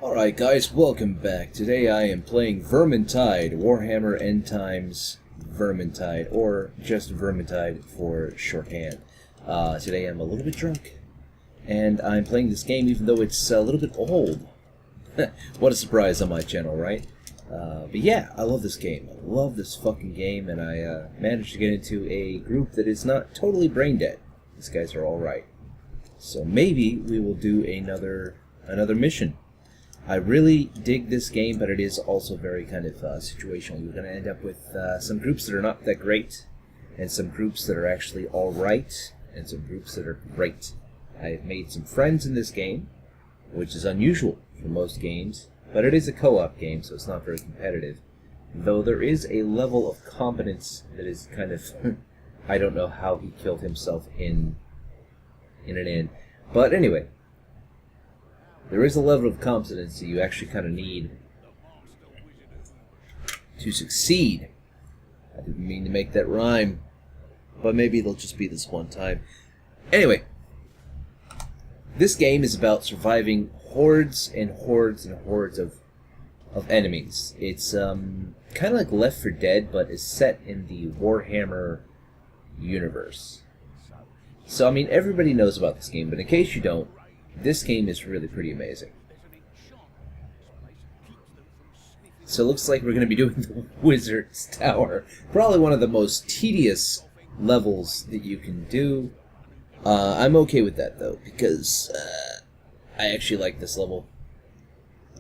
Alright guys, welcome back. Today I am playing Vermintide, Warhammer End Times Vermintide, or just Vermintide for shorthand. Today I'm a little bit drunk, and I'm playing this game even though it's a little bit old. What a surprise on my channel, right? But yeah, I love this game. I love this fucking game, and I managed to get into a group that is not totally brain dead. These guys are alright. So maybe we will do another mission. I really dig this game, but it is also very kind of situational. You're going to end up with some groups that are not that great, and some groups that are actually alright, and some groups that are great. I've made some friends in this game, which is unusual for most games, but it is a co-op game, so it's not very competitive. Though there is a level of competence that is kind of... I don't know how he killed himself in an inn. But anyway, there is a level of competency you actually kind of need to succeed. I didn't mean to make that rhyme, but maybe it'll just be this one time. Anyway, this game is about surviving hordes and hordes and hordes of enemies. It's kind of like Left 4 Dead, but is set in the Warhammer universe. So, I mean, everybody knows about this game, but in case you don't, this game is really pretty amazing. So it looks like we're going to be doing the Wizard's Tower. Probably one of the most tedious levels that you can do. I'm okay with that, though, because I actually like this level.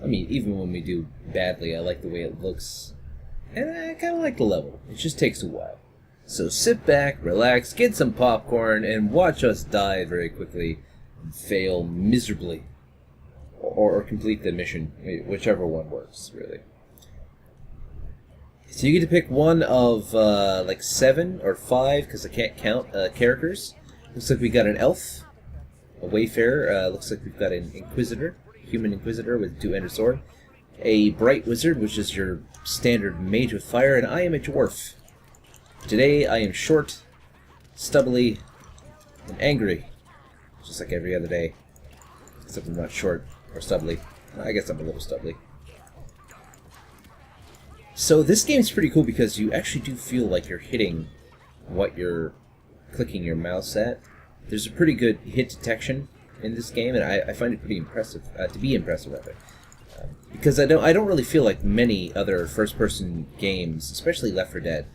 I mean, even when we do badly, I like the way it looks. And I kind of like the level. It just takes a while. So sit back, relax, get some popcorn, and watch us die very quickly and fail miserably. Or complete the mission, whichever one works, really. So you get to pick one of, like 7 or 5, because I can't count characters. Looks like we got an elf, a wayfarer, looks like we've got an inquisitor, human inquisitor with 2-handed sword, a bright wizard, which is your standard mage with fire, and I am a dwarf. Today I am short, stubbly, and angry, just like every other day, except I'm not short or stubbly. I guess I'm a little stubbly. So this game's pretty cool because you actually do feel like you're hitting what you're clicking your mouse at. There's a pretty good hit detection in this game, and I find it pretty impressive, to be impressive rather. Because I don't really feel like many other first-person games, especially Left 4 Dead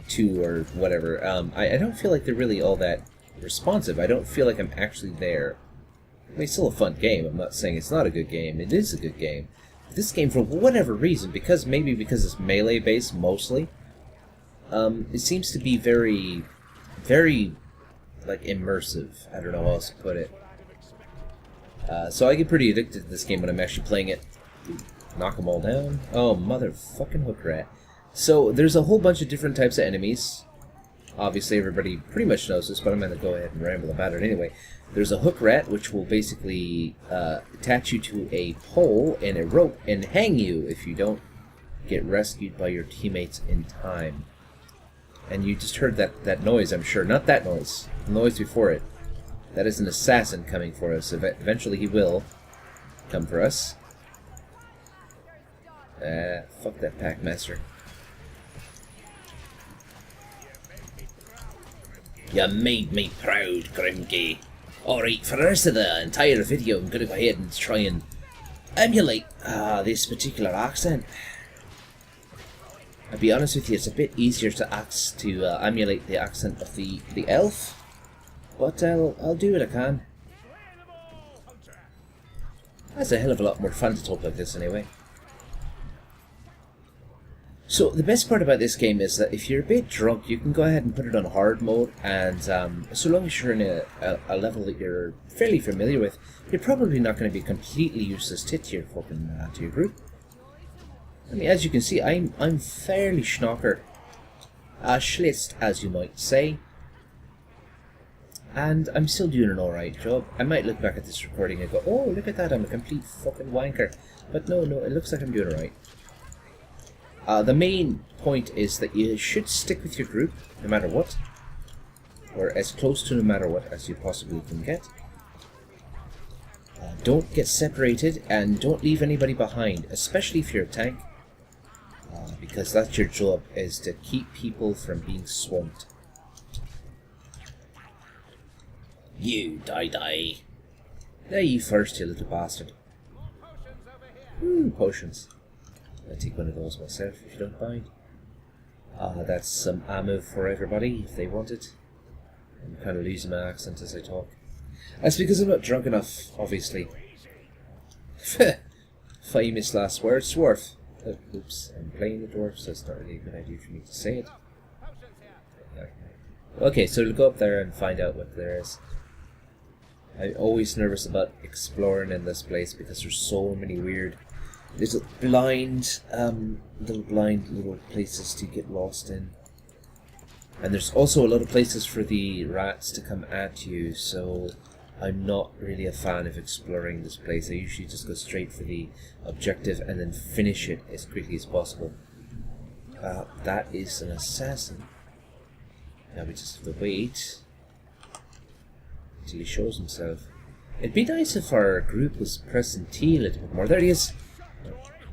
2 or whatever, I don't feel like they're really all that responsive. I don't feel like I'm actually there. I mean, it's still a fun game. I'm not saying it's not a good game. It is a good game. But this game, for whatever reason, maybe because it's melee-based mostly, it seems to be very, very, like, immersive. I don't know how else to put it. So I get pretty addicted to this game when I'm actually playing it. Knock them all down. Oh, motherfucking hook rat. So there's a whole bunch of different types of enemies. Obviously everybody pretty much knows this, but I'm going to go ahead and ramble about it anyway. There's a hook rat, which will basically attach you to a pole and a rope and hang you if you don't get rescued by your teammates in time. And you just heard that noise, I'm sure. Not that noise. The noise before it. That is an assassin coming for us. Eventually he will come for us. Fuck that Packmaster. You made me proud, Grimgay. Alright, for the rest of the entire video, I'm going to go ahead and try and emulate this particular accent. I'll be honest with you, it's a bit easier to emulate the accent of the elf, but I'll do what I can. That's a hell of a lot more fun to talk like this anyway. So the best part about this game is that if you're a bit drunk, you can go ahead and put it on hard mode, and so long as you're in a level that you're fairly familiar with, you're probably not going to be completely useless to your fucking to your group. I mean, as you can see, I'm fairly schnockered, schlitzt, as you might say, and I'm still doing an alright job. I might look back at this recording and go, oh, look at that, I'm a complete fucking wanker, but no, it looks like I'm doing alright. The main point is that you should stick with your group, no matter what, or as close to no matter what as you possibly can get. Don't get separated, and don't leave anybody behind, especially if you're a tank, because that's your job, is to keep people from being swamped. You die. There you first, you little bastard. Ooh, potions. I'll take one of those myself if you don't mind. That's some ammo for everybody if they want it. I'm kind of losing my accent as I talk. That's because I'm not drunk enough, obviously. Famous last words, dwarf. Oops, I'm playing the dwarf, so it's not really a good idea for me to say it. Okay, so we'll go up there and find out what there is. I'm always nervous about exploring in this place because there's so many weird little blind little places to get lost in. And there's also a lot of places for the rats to come at you, so I'm not really a fan of exploring this place. I usually just go straight for the objective and then finish it as quickly as possible. That is an assassin. Now we just have to wait until he shows himself. It'd be nice if our group was pressing T a little bit more. There he is!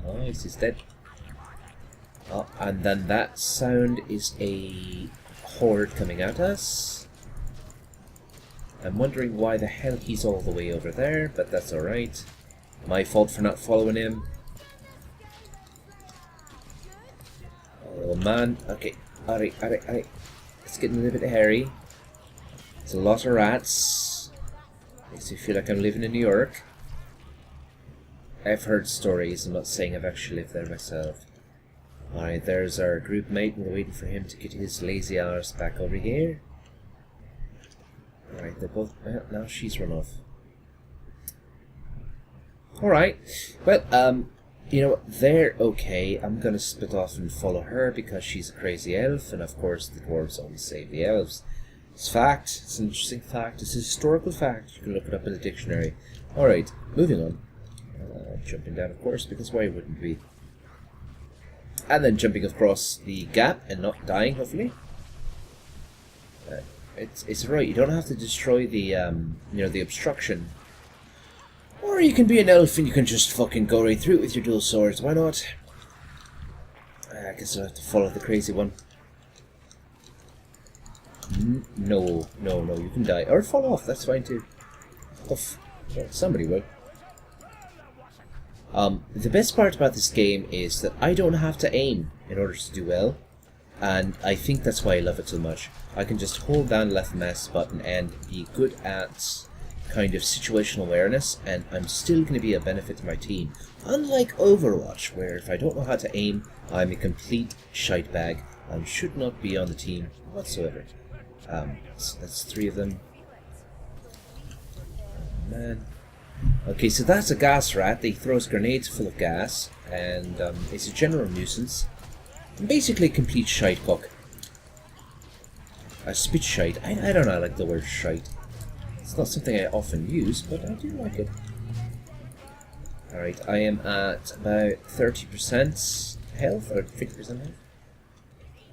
Oh, he's dead. Oh, and then that sound is a horde coming at us. I'm wondering why the hell he's all the way over there, but that's alright. My fault for not following him. Oh man, okay. Alright. It's getting a little bit hairy. It's a lot of rats. Makes me feel like I'm living in New York. I've heard stories, I'm not saying I've actually lived there myself. Alright, there's our group mate, and we're waiting for him to get his lazy arse back over here. Alright, they're both... Well, now she's run off. Alright, well, you know what, they're okay. I'm gonna split off and follow her because she's a crazy elf, and of course the dwarves always save the elves. It's fact, it's an interesting fact, it's a historical fact. You can look it up in the dictionary. Alright, moving on. Jumping down, of course, because why wouldn't we? And then jumping across the gap and not dying, hopefully. It's right. You don't have to destroy the the obstruction, or you can be an elf and you can just fucking go right through it with your dual swords. Why not? I guess I'll have to follow the crazy one. No, you can die or fall off. That's fine too. Off. Well, somebody will. The best part about this game is that I don't have to aim in order to do well, and I think that's why I love it so much. I can just hold down the left mouse button and be good at kind of situational awareness, and I'm still going to be a benefit to my team. Unlike Overwatch, where if I don't know how to aim, I'm a complete shite bag and should not be on the team whatsoever. So that's 3 of them. Oh, man. Okay, so that's a gas rat. He throws grenades full of gas, and it's a general nuisance. Basically, complete shite cock. A spit shite. I don't know, I like the word shite. It's not something I often use, but I do like it. Alright, I am at about 30% health, or 50% health.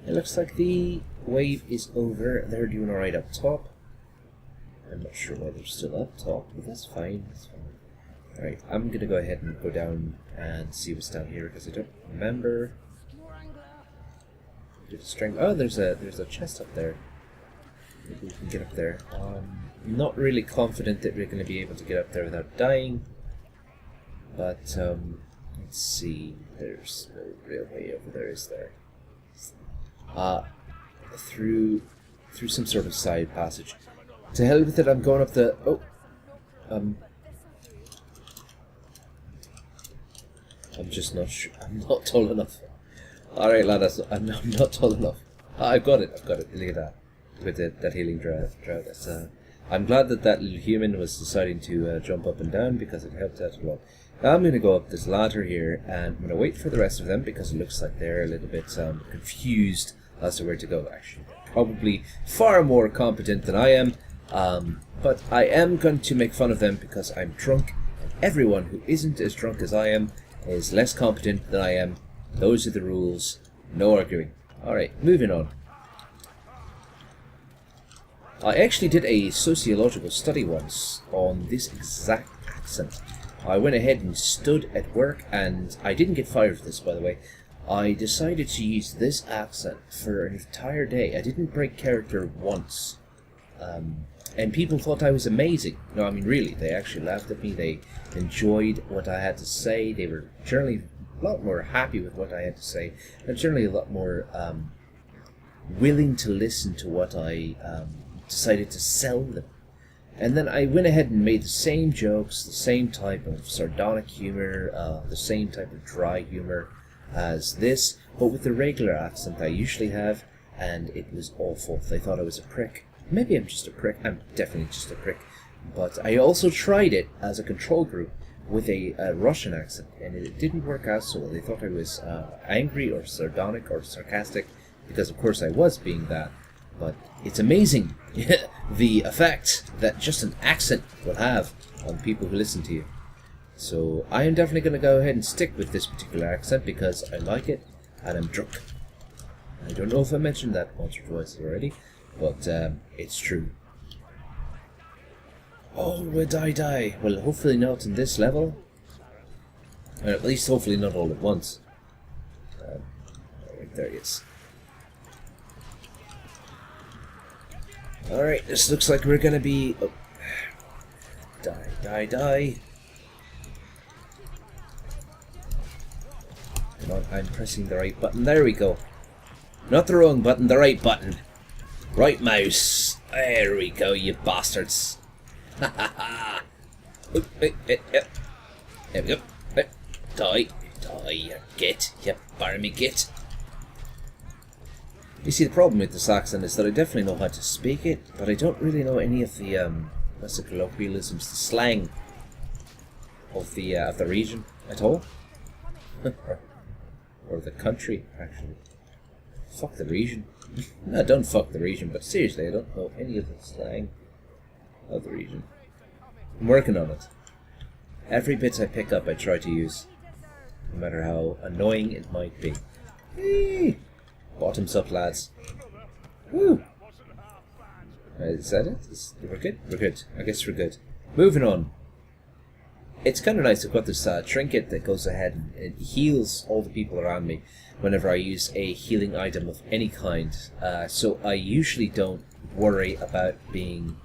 It looks like the wave is over. They're doing alright up top. I'm not sure why they're still up top, but that's fine. Alright, I'm gonna go ahead and go down and see what's down here because I don't remember. Oh, there's a chest up there. Maybe we can get up there. I'm not really confident that we're going to be able to get up there without dying. But let's see. There's no real way over there, is there? Through some sort of side passage. To hell with it, I'm going up the... Oh! I'm just not sure. I'm not tall enough. Alright, lads, I'm not tall enough. I've got it. Look at that. With that healing drought. I'm glad that little human was deciding to jump up and down because it helped out a lot. Now I'm going to go up this ladder here, and I'm going to wait for the rest of them because it looks like they're a little bit confused as to where to go. Actually, probably far more competent than I am, but I am going to make fun of them because I'm drunk, and everyone who isn't as drunk as I am is less competent than I am. Those are the rules. No arguing. Alright, moving on. I actually did a sociological study once on this exact accent. I went ahead and stood at work, and I didn't get fired for this, by the way. I decided to use this accent for an entire day. I didn't break character once. And people thought I was amazing. No, I mean, really, they actually laughed at me. They enjoyed what I had to say. They were generally a lot more happy with what I had to say, and generally a lot more willing to listen to what I decided to sell them. And then I went ahead and made the same jokes, the same type of sardonic humor, the same type of dry humor as this, but with the regular accent I usually have, and it was awful. They thought I was a prick. Maybe I'm just a prick. I'm definitely just a prick. But I also tried it as a control group with a Russian accent, and it didn't work out so well. They thought I was angry or sardonic or sarcastic, because of course I was being that. But it's amazing the effect that just an accent will have on people who listen to you. So I am definitely going to go ahead and stick with this particular accent because I like it and I'm drunk. I don't know if I mentioned that once or twice already, but it's true. Oh, would I die? Well, hopefully not in this level. Or at least hopefully not all at once. Right, there he is. Alright, this looks like we're gonna be... Oh. Die, die, die. Come on, I'm pressing the right button. There we go. Not the wrong button, the right button. Right mouse. There we go, you bastards. Ha ha ha. There we go. Die. Die, you git. You barmy git. You see, the problem with this accent is that I definitely know how to speak it, but I don't really know any of the, what's the colloquialisms, the slang of the region at all. Or the country, actually. Fuck the region. No, don't fuck the region, but seriously, I don't know any of the slang of the region. I'm working on it. Every bit I pick up I try to use, no matter how annoying it might be. Hey! Bottoms up, lads. Woo! Is that it? We're good? We're good. I guess we're good. Moving on. It's kind of nice. I've got this trinket that goes ahead and it heals all the people around me whenever I use a healing item of any kind. So I usually don't worry about being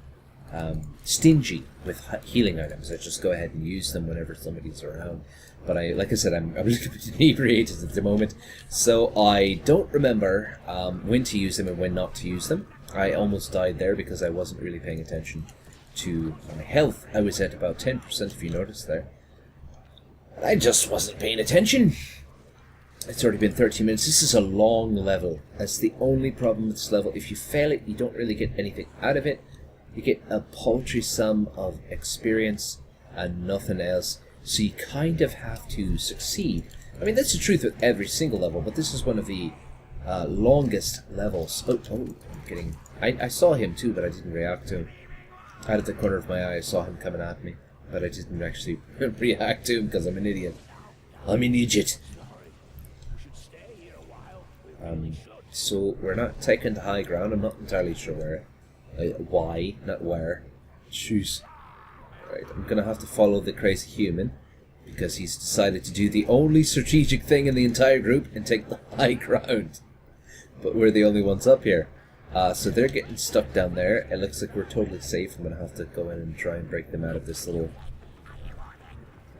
stingy with healing items. I just go ahead and use them whenever somebody's around. But like I said, I'm a little bit inebriated at the moment, so I don't remember when to use them and when not to use them. I almost died there because I wasn't really paying attention to my health. I was at about 10%, if you noticed there. I just wasn't paying attention. It's already been 30 minutes. This is a long level. That's the only problem with this level. If you fail it, you don't really get anything out of it. You get a paltry sum of experience and nothing else. So you kind of have to succeed. I mean, that's the truth with every single level, but this is one of the longest levels. Oh, I'm kidding. I saw him too, but I didn't react to him. Out of the corner of my eye, I saw him coming at me, but I didn't actually react to him because I'm an idiot. I'm an idiot. So we're not taking the high ground. I'm not entirely sure where. Why, not where. Choose. Right, I'm gonna have to follow the crazy human because he's decided to do the only strategic thing in the entire group and take the high ground. But we're the only ones up here. So they're getting stuck down there. It looks like we're totally safe. I'm gonna have to go in and try and break them out of this little...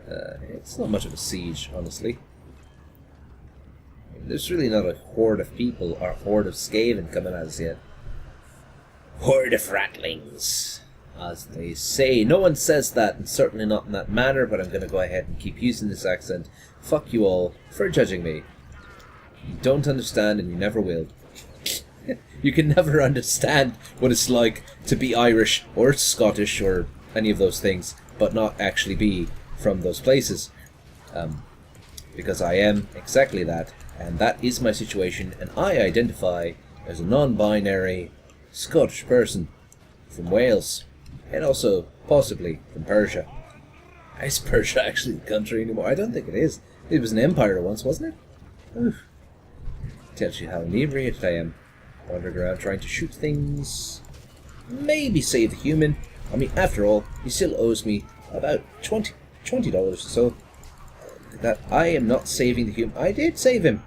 it's not much of a siege, honestly. There's really not a horde of people or a horde of Skaven coming at us yet. Horde of ratlings, as they say. No one says that, and certainly not in that manner, but I'm going to go ahead and keep using this accent. Fuck you all for judging me. You don't understand, and you never will. You can never understand what it's like to be Irish, or Scottish, or any of those things, but not actually be from those places. Because I am exactly that, and that is my situation, and I identify as a non-binary Scottish person from Wales, and also possibly from Persia. Is Persia actually a country anymore? I don't think it is. It was an empire once, wasn't it? Oof. Tells you how inebriated I am. Wandering around trying to shoot things. Maybe save the human. I mean, after all, he still owes me about $20 or so. That I am not saving the human. I did save him.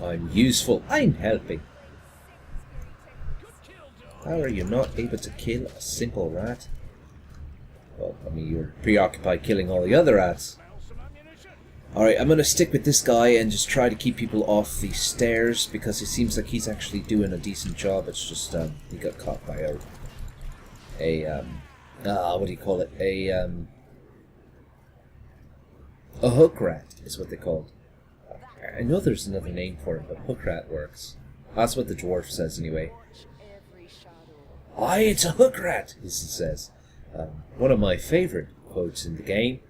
I'm useful. I'm helping. How are you not able to kill a simple rat? Well, I mean, you're preoccupied killing all the other rats. Alright, I'm going to stick with this guy and just try to keep people off the stairs because it seems like he's actually doing a decent job. It's just, he got caught by what do you call it? A hook rat is what they called. I know there's another name for it, but hook rat works. That's what the dwarf says anyway. Aye, it's a hook rat, he says. One of my favourite quotes in the game.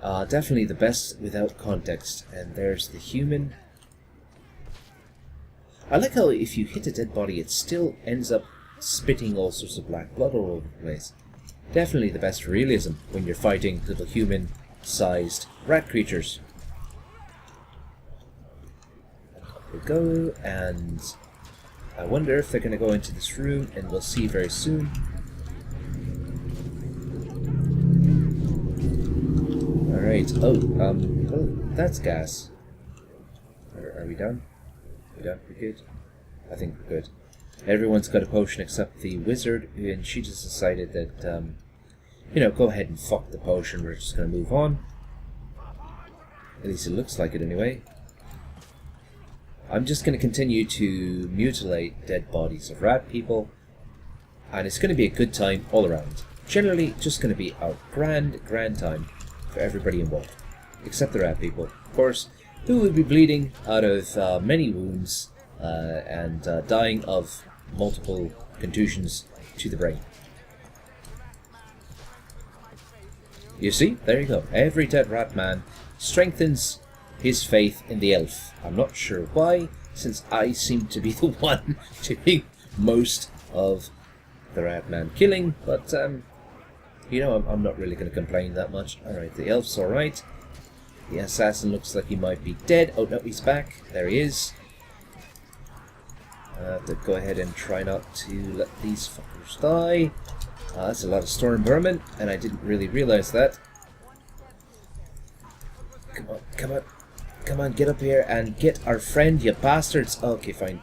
Definitely the best without context. And there's the human. I like how if you hit a dead body, it still ends up spitting all sorts of black blood all over the place. Definitely the best realism when you're fighting little human-sized rat creatures. There we go, and I wonder if they're going to go into this room, and we'll see very soon. Alright, oh, that's gas. Are we done? We done? We're good? I think we're good. Everyone's got a potion except the wizard, and she just decided that, you know, go ahead and fuck the potion, we're just going to move on. At least it looks like it anyway. I'm just going to continue to mutilate dead bodies of rat people, and it's going to be a good time all around. Generally, just going to be a grand time for everybody involved, except the rat people, of course, who will be bleeding out of many wounds and dying of multiple contusions to the brain. You see, there you go. Every dead rat man strengthens his faith in the elf. I'm not sure why, since I seem to be the one doing most of the rat man killing, but you know, I'm not really going to complain that much. Alright, the elf's alright. The assassin looks like he might be dead. Oh no, he's back. There he is. I have to go ahead and try not to let these fuckers die. That's a lot of storm vermin, and I didn't really realize that. Come on, come on. Come on, get up here and get our friend, you bastards. Okay, fine.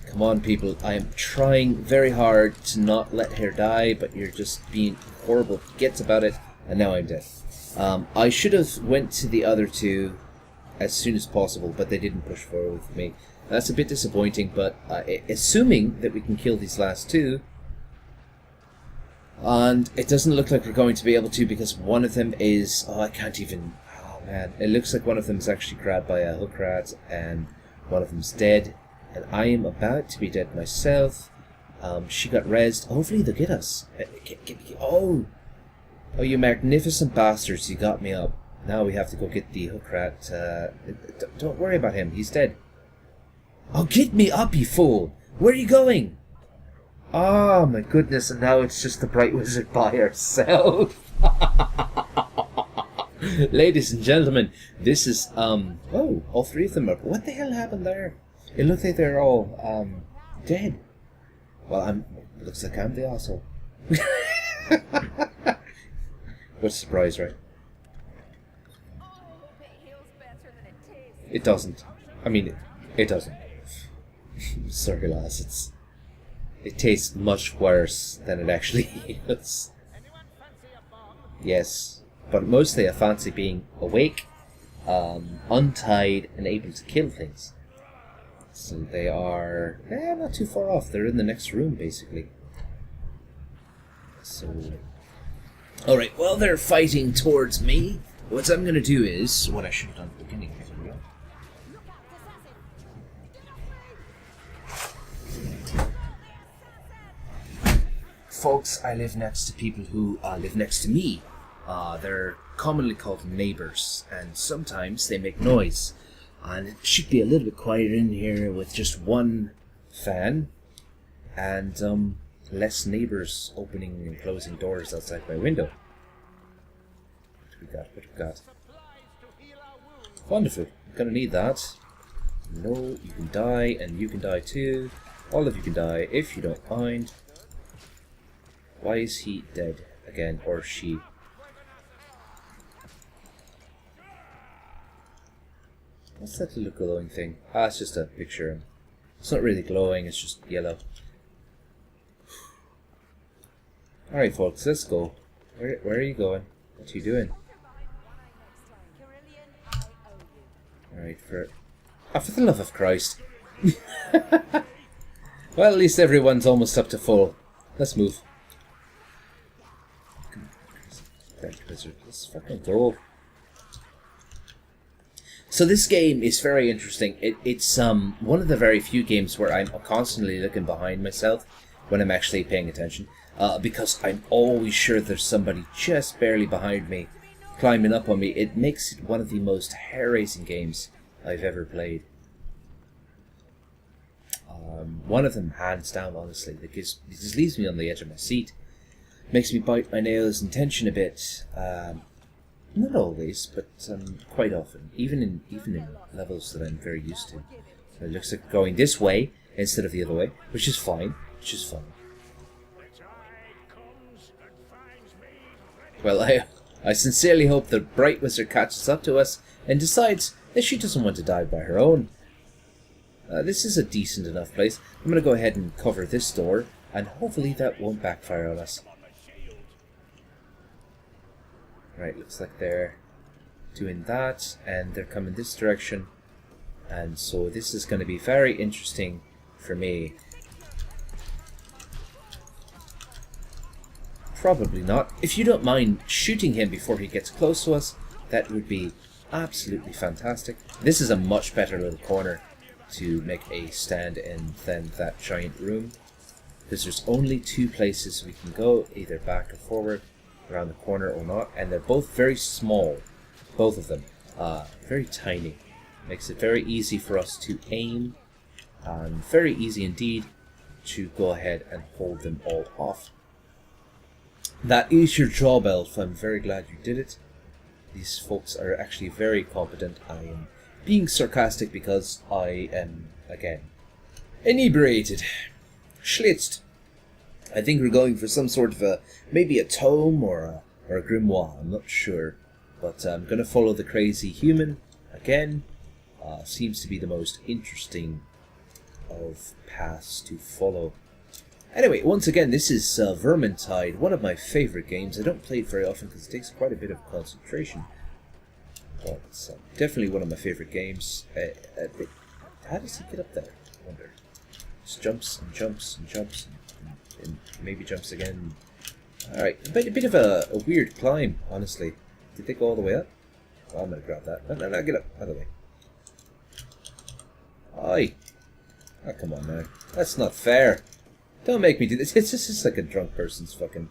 Come on, people. I am trying very hard to not let her die, but you're just being horrible gits about it, and now I'm dead. I should have went to the other two as soon as possible, but they didn't push forward with me. That's a bit disappointing, but assuming that we can kill these last two, and it doesn't look like we're going to be able to because one of them is... Oh, I can't even... Oh, man. It looks like one of them is actually grabbed by a hook rat, and one of them's dead, and I am about to be dead myself. She got rezzed. Hopefully they'll get us. Oh! Oh, you magnificent bastards, you got me up. Now we have to go get the hook rat. Don't worry about him, he's dead. Oh, get me up, you fool! Where are you going? Oh, my goodness, and now it's just the Bright Wizard by herself. Ladies and gentlemen, this is, oh, all three of them are... What the hell happened there? It looks like they're all, dead. Well, looks like I'm the asshole. What a surprise, right? It doesn't. I mean, it doesn't. Sorry, lass. It tastes much worse than it actually is. Yes, but mostly I fancy being awake, untied, and able to kill things. So they are not too far off. They're in the next room, basically. So, all right. While they're fighting towards me, what I'm going to do is what I should have done at the beginning. Folks, I live next to people who live next to me. They're commonly called neighbors, and sometimes they make noise. And it should be a little bit quieter in here with just one fan, and less neighbors opening and closing doors outside my window. What do we got? What do we got? Wonderful. I'm gonna need that. No, you can die, and you can die too. All of you can die if you don't mind. Why is he dead again, or she? What's that little glowing thing? Ah, it's just a picture. It's not really glowing, it's just yellow. Alright folks, let's go. Where are you going? What are you doing? Alright, for the love of Christ. Well, at least everyone's almost up to full. Let's move. Let's fucking go. So this game is very interesting. It's one of the very few games where I'm constantly looking behind myself when I'm actually paying attention, because I'm always sure there's somebody just barely behind me, climbing up on me. It makes it one of the most hair-raising games I've ever played. One of them, hands down, honestly. It just leaves me on the edge of my seat, makes me bite my nails and tension a bit. Not always, but quite often, even in levels that I'm very used to. It looks like going this way instead of the other way, which is fine. Well, I sincerely hope the Bright Wizard catches up to us and decides that she doesn't want to die by her own. This is a decent enough place. I'm going to go ahead and cover this door, and hopefully that won't backfire on us. Right, looks like they're doing that, and they're coming this direction, and so this is going to be very interesting for me. Probably not. If you don't mind shooting him before he gets close to us, that would be absolutely fantastic. This is a much better little corner to make a stand in than that giant room, because there's only two places we can go, either back or forward, around the corner or not, and they're both very small, both of them, very tiny. Makes it very easy for us to aim, and very easy indeed to go ahead and hold them all off. That is your job, Elf. I'm very glad you did it. These folks are actually very competent. I am being sarcastic because I am, again, inebriated. Schlitzed. I think we're going for some sort of maybe a tome or a grimoire, I'm not sure. But I'm going to follow the crazy human, again. Seems to be the most interesting of paths to follow. Anyway, once again, this is Vermintide, one of my favourite games. I don't play it very often because it takes quite a bit of concentration. But it's definitely one of my favourite games. How does he get up there? I wonder. Just jumps and jumps and jumps and maybe jumps again. Alright, a bit of a weird climb, honestly. Did they go all the way up? Oh, I'm going to grab that. No, get up. Out of the way. Aye. Oh, come on now. That's not fair. Don't make me do this. It's just like a drunk person's fucking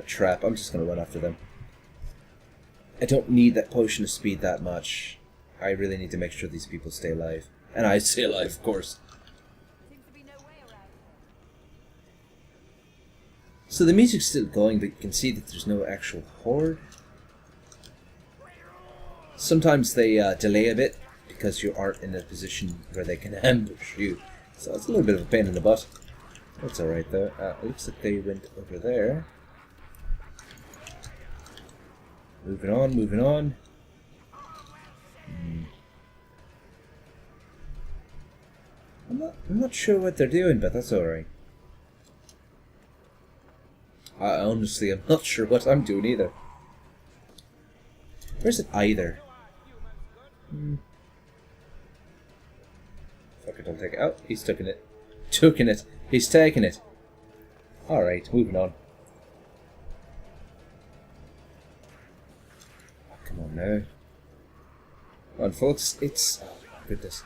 trap. I'm just going to run after them. I don't need that potion of speed that much. I really need to make sure these people stay alive. And I stay alive, of course. So the music's still going, but you can see that there's no actual horde. Sometimes they delay a bit because you aren't in a position where they can ambush you. So it's a little bit of a pain in the butt. That's alright though. It looks like they went over there. Moving on, moving on. I'm not sure what they're doing, but that's alright. Honestly, I'm not sure what I'm doing either. Where's it either? Fuck it, I'll take it. Oh, he's taking it. Taking it. He's taking it. Alright, moving on. Oh, come on now. Come on, folks. It's... Oh, my goodness.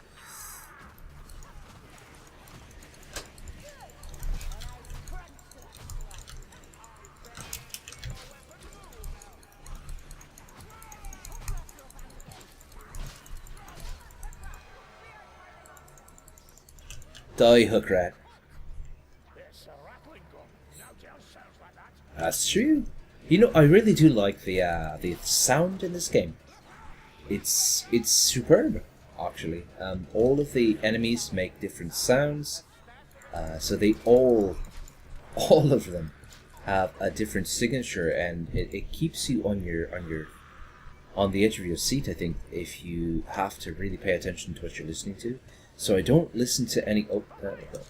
Die, hook rat. That's true. You know, I really do like the sound in this game. It's superb, actually. All of the enemies make different sounds, so they all of them have a different signature, and it keeps you on the edge of your seat, I think, if you have to really pay attention to what you're listening to. So I don't listen to any... Oh, there we go.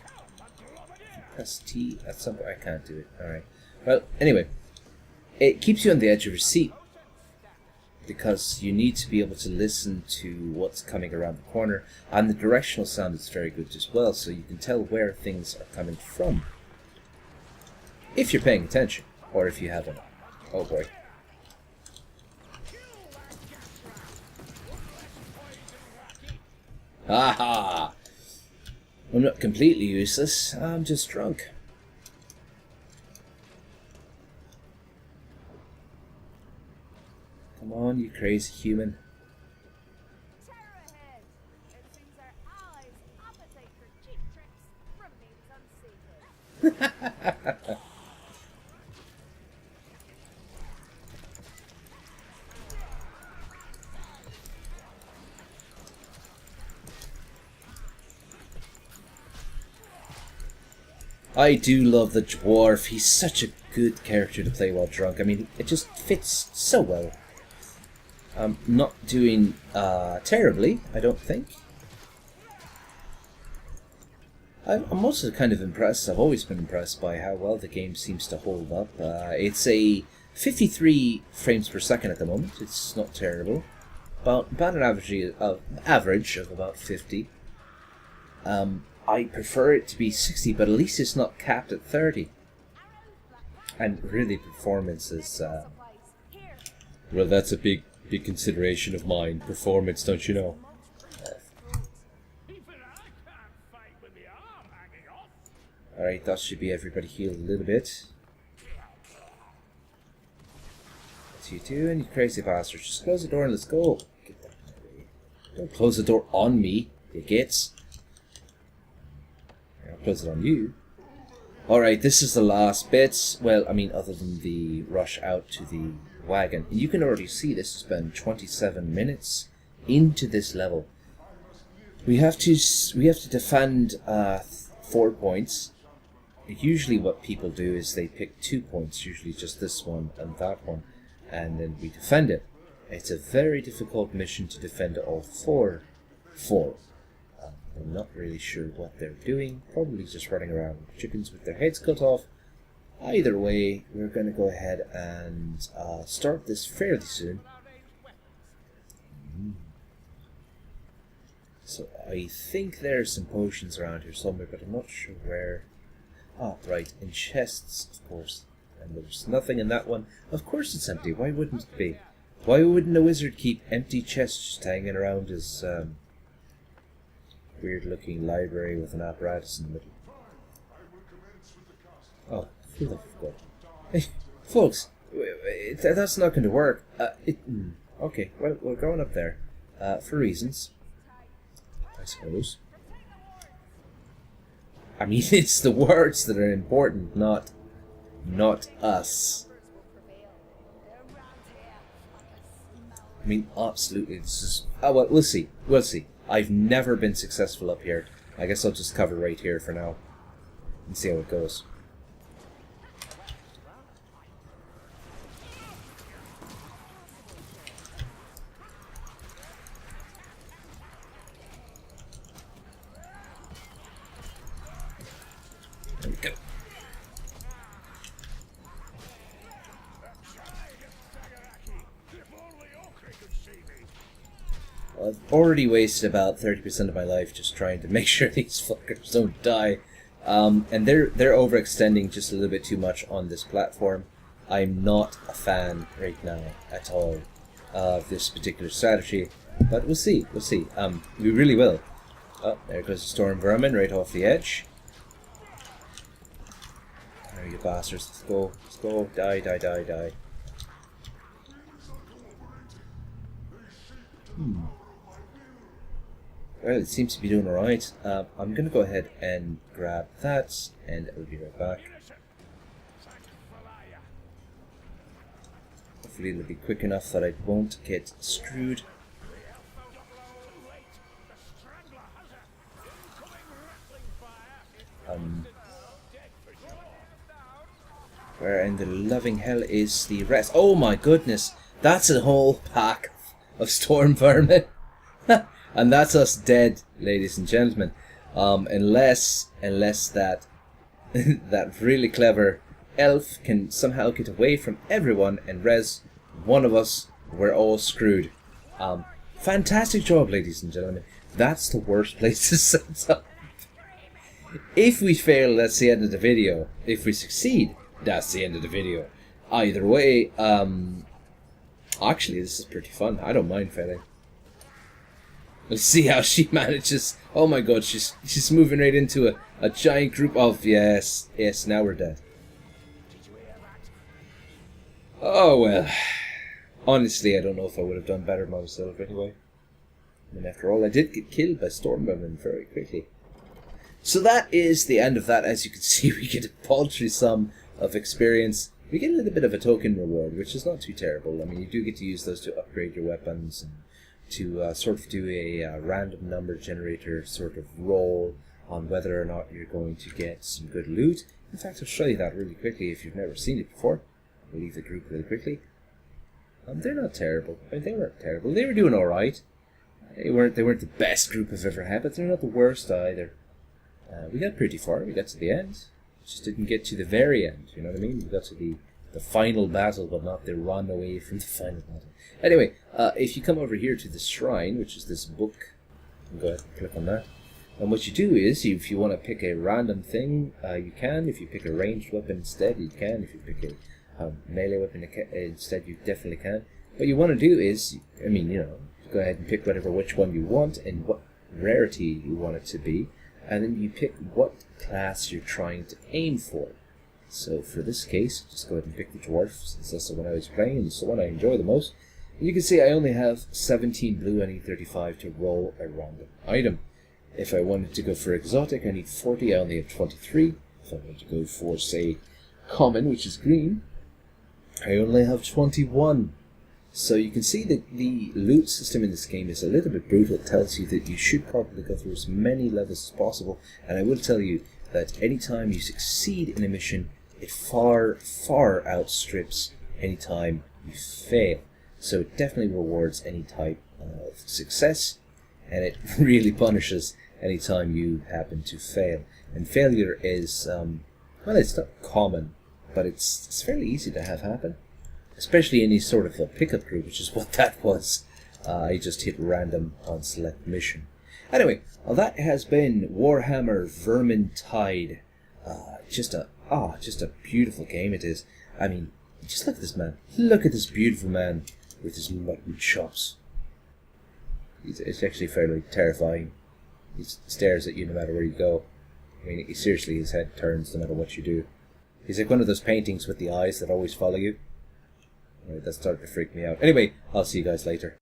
Press T at some point. I can't do it. Alright. Well, anyway. It keeps you on the edge of your seat, because you need to be able to listen to what's coming around the corner. And the directional sound is very good as well, so you can tell where things are coming from. If you're paying attention. Or if you haven't. Oh boy. Aha! I'm not completely useless, I'm just drunk. Come on, you crazy human. I do love the dwarf. He's such a good character to play while drunk. I mean, it just fits so well. I'm not doing terribly, I don't think. I'm also kind of impressed. I've always been impressed by how well the game seems to hold up. It's a 53 frames per second at the moment. It's not terrible. About an average of about 50. I prefer it to be 60, but at least it's not capped at 30. And really, performance is... well, that's a big consideration of mine. Performance, don't you know? Alright, that should be everybody healed a little bit. That's you too, and you crazy bastards. Just close the door and let's go. Get that out of the way. Don't close the door on me, you gits. Close it on you. Alright, this is the last bit. Well, I mean, other than the rush out to the wagon. And you can already see this has been 27 minutes into this level. We have to defend 4 points. Usually what people do is they pick 2 points, usually just this one and that one, and then we defend it. It's a very difficult mission to defend all four. I'm not really sure what they're doing. Probably just running around with chickens with their heads cut off. Either way, we're going to go ahead and start this fairly soon. So I think there's some potions around here somewhere, but I'm not sure where. Ah, right, in chests, of course. And there's nothing in that one. Of course it's empty. Why wouldn't it be? Why wouldn't a wizard keep empty chests just hanging around his... weird-looking library with an apparatus in the middle. Oh, who the fuck? Hey, folks, that's not going to work. Okay, well, we're going up there for reasons, I suppose. I mean, it's the words that are important, not us. I mean, absolutely, this is... Oh, well, we'll see. We'll see. I've never been successful up here. I guess I'll just cover right here for now and see how it goes. There we go. I've already wasted about 30% of my life just trying to make sure these fuckers don't die. And they're overextending just a little bit too much on this platform. I'm not a fan right now at all of this particular strategy, but we'll see. We really will. Oh, there goes the storm vermin right off the edge. There you bastards. Let's go. Die. Well, it seems to be doing alright. I'm going to go ahead and grab that, and I'll be right back. Hopefully it'll be quick enough that I won't get screwed. Where in the loving hell is the rest? Oh my goodness, that's a whole pack of storm vermin. And that's us dead, ladies and gentlemen. Unless that that really clever elf can somehow get away from everyone and res one of us, we're all screwed. Fantastic job, ladies and gentlemen. That's the worst place to set up. If we fail, that's the end of the video. If we succeed, that's the end of the video. Either way, actually this is pretty fun. I don't mind failing. Let's see how she manages. Oh my god, she's moving right into a giant group of... Yes, now we're dead. Oh well. Honestly, I don't know if I would have done better myself anyway. I mean, after all, I did get killed by storm vermin very quickly. So that is the end of that. As you can see, we get a paltry sum of experience. We get a little bit of a token reward, which is not too terrible. I mean, you do get to use those to upgrade your weapons and to sort of do a random number generator sort of roll on whether or not you're going to get some good loot. In fact, I'll show you that really quickly if you've never seen it before. I'll leave the group really quickly. They're not terrible. I mean, they weren't terrible. They were doing all right. They weren't the best group I've ever had, but they're not the worst either. We got pretty far. We got to the end. We just didn't get to the very end. You know what I mean? We got to the final battle, but not the run away from the final battle. Anyway, if you come over here to the shrine, which is this book, go ahead and click on that. And what you do is, if you want to pick a random thing, you can. If you pick a ranged weapon instead, you can. If you pick a melee weapon instead, you definitely can. What you want to do is, I mean, you know, go ahead and pick which one you want and what rarity you want it to be. And then you pick what class you're trying to aim for. So for this case, just go ahead and pick the dwarf, since that's the one I was playing, and it's the one I enjoy the most. And you can see I only have 17 blue, I need 35 to roll a random item. If I wanted to go for exotic, I need 40, I only have 23. If I wanted to go for, say, common, which is green, I only have 21. So you can see that the loot system in this game is a little bit brutal. It tells you that you should probably go through as many levels as possible. And I will tell you that anytime you succeed in a mission, it far, far outstrips any time you fail. So it definitely rewards any type of success, and it really punishes any time you happen to fail. And failure is, well, it's not common, but it's fairly easy to have happen. Especially any sort of a pickup group, which is what that was. I just hit random on select mission. Anyway, that has been Warhammer Vermintide. Just a beautiful game it is. I mean, just look at this man. Look at this beautiful man with his mutton chops. It's actually fairly terrifying. He stares at you no matter where you go. I mean, seriously, his head turns no matter what you do. He's like one of those paintings with the eyes that always follow you. Right, that started to freak me out. Anyway, I'll see you guys later.